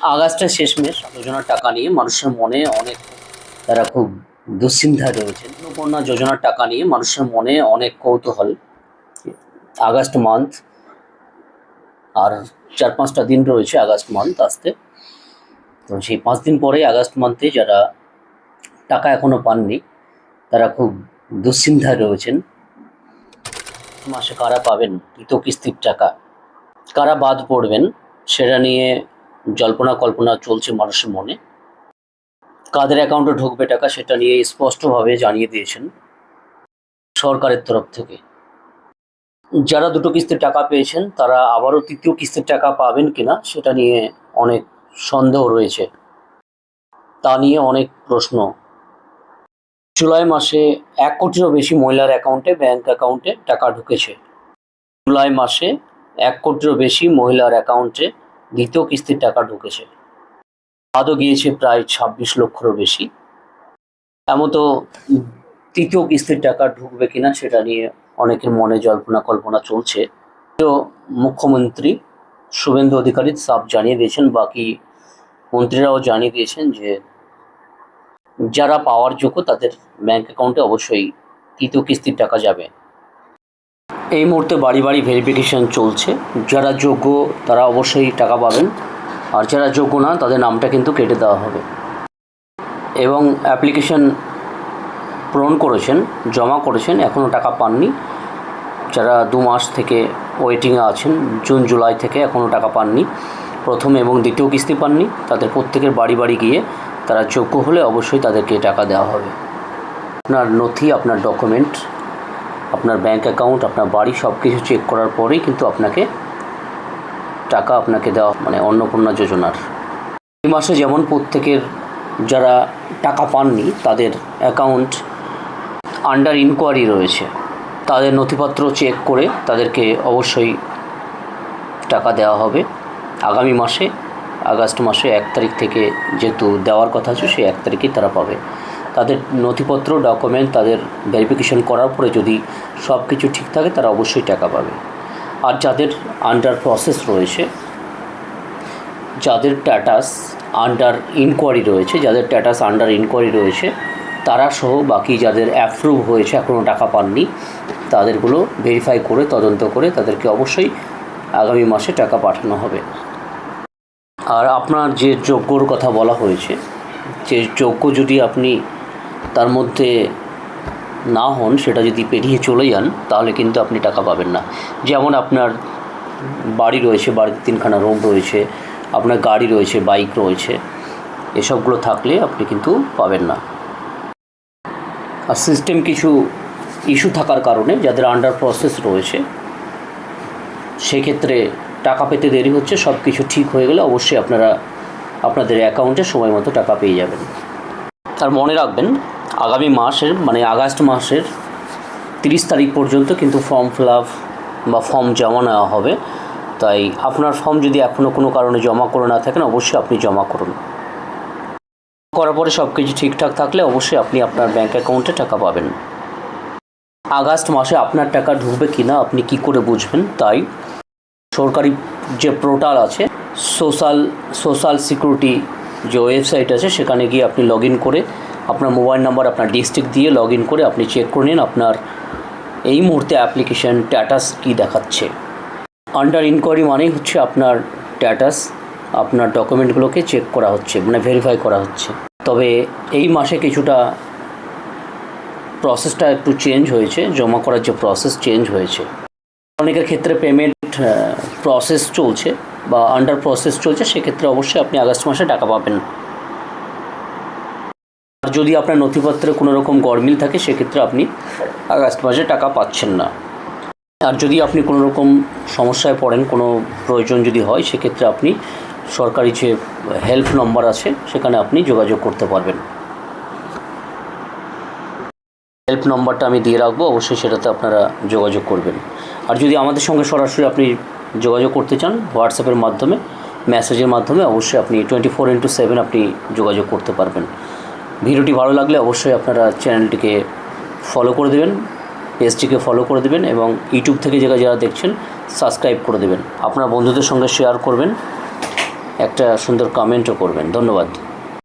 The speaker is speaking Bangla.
আগস্টের শেষমেশ যোজনার টাকা নিয়ে মানুষের মনে অনেক তারা খুব দুশ্চিন্তায় রয়েছেন। অন্নপূর্ণা যোজনার টাকা নিয়ে মানুষের মনে অনেক কৌতূহল। আগস্ট মান্থ আর 4-5টা দিন রয়েছে আগস্ট মান্থ আসতে। তো সেই 5 দিন পরেই আগস্ট মান্থে যারা টাকা এখনো পাননি তারা খুব দুশ্চিন্তায় রয়েছেন। মাসে কারা পাবেন তৃতীয় কিস্তির টাকা, কারা বাদ পড়বেন সেটা নিয়ে জল্পনা কল্পনা চলছে মানুষের মনে। কাদের অ্যাকাউন্টে ঢুকবে টাকা সেটা নিয়ে স্পষ্টভাবে জানিয়ে দিয়েছেন সরকারের তরফ থেকে। যারা দুটো কিস্তির টাকা পেয়েছেন তারা আবারও তৃতীয় কিস্তির টাকা পাবেন কিনা সেটা নিয়ে অনেক সন্দেহ রয়েছে, তা নিয়ে অনেক প্রশ্ন। জুলাই মাসে 1 কোটিরও বেশি মহিলার অ্যাকাউন্টে ব্যাংক অ্যাকাউন্টে টাকা ঢুকেছে। জুলাই মাসে 1 কোটিরও বেশি মহিলার অ্যাকাউন্টে দ্বিতীয় কিস্তির টাকা ঢুকেছে। আদৌ গিয়েছে প্রায় 26 লক্ষেরও বেশি। এমতো তৃতীয় কিস্তির টাকা ঢুকবে কিনা সেটা নিয়ে অনেকের মনে জল্পনা কল্পনা চলছে। তো মুখ্যমন্ত্রী শুভেন্দু অধিকারী সাফ জানিয়ে দিয়েছেন, বাকি মন্ত্রীরাও জানিয়ে দিয়েছেন যে যারা পাওয়ার যোগ্য তাদের ব্যাংক অ্যাকাউন্টে অবশ্যই তৃতীয় কিস্তির টাকা যাবে। এই মুহূর্তে বাড়ি বাড়ি ভেরিফিকেশান চলছে। যারা যোগ্য তারা অবশ্যই টাকা পাবেন, আর যারা যোগ্য না তাদের নামটা কিন্তু কেটে দেওয়া হবে। এবং অ্যাপ্লিকেশান পূরণ করেছেন, জমা করেছেন, এখনও টাকা পাননি, যারা 2 মাস থেকে ওয়েটিংয়ে আছেন, জুন জুলাই থেকে এখনও টাকা পাননি, প্রথম এবং দ্বিতীয় কিস্তি পাননি, তাদের প্রত্যেকের বাড়ি বাড়ি গিয়ে তারা যোগ্য হলে অবশ্যই তাদেরকে টাকা দেওয়া হবে। আপনার নথি, আপনার ডকুমেন্ট, আপনার ব্যাংক অ্যাকাউন্ট, আপনার বাড়ি সব কিছু চেক করার পরেই কিন্তু আপনাকে টাকা দেওয়া, মানে অন্নপূর্ণা যোজনার। এই মাসে যেমন প্রত্যেকের যারা টাকা পাননি তাদের অ্যাকাউন্ট আন্ডার ইনকোয়ারি রয়েছে, তাদের নথিপত্র চেক করে তাদেরকে অবশ্যই টাকা দেওয়া হবে আগামী মাসে। আগস্ট মাসে 1 তারিখ থেকে যেহেতু দেওয়ার কথা আছে, সেই 1 তারিখেই তারা পাবে। তাদের নথিপত্র, ডকুমেন্ট, তাদের ভেরিফিকেশন করার পরে যদি সব কিছু ঠিক থাকে তারা অবশ্যই টাকা পাবে। আর যাদের আন্ডার প্রসেস রয়েছে, যাদের স্ট্যাটাস আন্ডার ইনকোয়ারি রয়েছে, তারা সহ বাকি যাদের অ্যাপ্রুভ হয়েছে এখনও টাকা পাননি তাদেরগুলো ভেরিফাই করে তদন্ত করে তাদেরকে অবশ্যই আগামী মাসে টাকা পাঠানো হবে। আর আপনার যে যোগ্যর কথা বলা হয়েছে, যে যোগ্য যদি আপনি তার মধ্যে না হন, সেটা যদি পেরিয়ে চলে যান তাহলে কিন্তু আপনি টাকা পাবেন না। যেমন আপনার বাড়ি রয়েছে, বাড়িতে 3খানা রুম রয়েছে, আপনার গাড়ি রয়েছে, বাইক রয়েছে, এসবগুলো থাকলে আপনি কিন্তু পাবেন না। আর সিস্টেম কিছু ইস্যু থাকার কারণে যাদের আন্ডার প্রসেস রয়েছে সেক্ষেত্রে টাকা পেতে দেরি হচ্ছে। সব কিছু ঠিক হয়ে গেলে অবশ্যই আপনারা আপনাদের অ্যাকাউন্টে সময় মতো টাকা পেয়ে যাবেন। আর মনে রাখবেন, আগামী মাসের মানে আগস্ট মাসের 30 তারিখ পর্যন্ত কিন্তু ফর্ম ফিল আপ বা ফর্ম জমা নেওয়া হবে। তাই আপনার ফর্ম যদি এখনও কোনো কারণে জমা করে না থাকেন অবশ্যই আপনি জমা করুন। করার পরে সব কিছু ঠিকঠাক থাকলে অবশ্যই আপনি আপনার ব্যাঙ্ক অ্যাকাউন্টে টাকা পাবেন। আগস্ট মাসে আপনার টাকা ঢুকবে কি না আপনি কী করে বুঝবেন? তাই সরকারি যে পোর্টাল আছে, সোশ্যাল সিকিউরিটি যে ওয়েবসাইট আছে, সেখানে গিয়ে আপনি লগ ইন করে আপনার মোবাইল নাম্বার, আপনার ডিস্ট্রিক্ট দিয়ে লগ ইন করে আপনি চেক করে নিন আপনার এই মুহূর্তে অ্যাপ্লিকেশান স্ট্যাটাস কী দেখাচ্ছে। আন্ডার ইনকোয়ারি মানেই হচ্ছে আপনার স্ট্যাটাস, আপনার ডকুমেন্টগুলোকে চেক করা হচ্ছে, মানে ভেরিফাই করা হচ্ছে। তবে এই মাসে কিছুটা প্রসেসটা একটু চেঞ্জ হয়েছে, জমা করার যে প্রসেস চেঞ্জ হয়েছে। অনেকের ক্ষেত্রে পেমেন্ট প্রসেস চলছে বা আন্ডার প্রসেস চলছে, সেক্ষেত্রে অবশ্যই আপনি আগস্ট মাসে টাকা পাবেন। আর যদি আপনার নথিপত্রে কোনো রকম গরমিল থাকে সেক্ষেত্রে আপনি আগস্ট মাসে টাকা পাচ্ছেন না। আর যদি আপনি কোনো রকম সমস্যায় পড়েন, কোনো প্রয়োজন যদি হয়, সেক্ষেত্রে আপনি সরকারি যে হেল্প নম্বর আছে সেখানে আপনি যোগাযোগ করতে পারবেন। হেল্প নম্বরটা আমি দিয়ে রাখবো, অবশ্যই সেটাতে আপনারা যোগাযোগ করবেন। আর যদি আমাদের সঙ্গে সরাসরি আপনি যোগাযোগ করতে চান হোয়াটসঅ্যাপের মাধ্যমে, মেসেজের মাধ্যমে, অবশ্যই আপনি 24x7 আপনি যোগাযোগ করতে পারবেন। ভিডিওটি ভালো লাগলে অবশ্যই আপনারা চ্যানেলটিকে ফলো করে দেবেন, পেজটিকে ফলো করে দেবেন এবং ইউটিউব থেকে যারা দেখছেন সাবস্ক্রাইব করে দেবেন। আপনার বন্ধুদের সঙ্গে শেয়ার করবেন একটা সুন্দর কমেন্টও করবেন। ধন্যবাদ।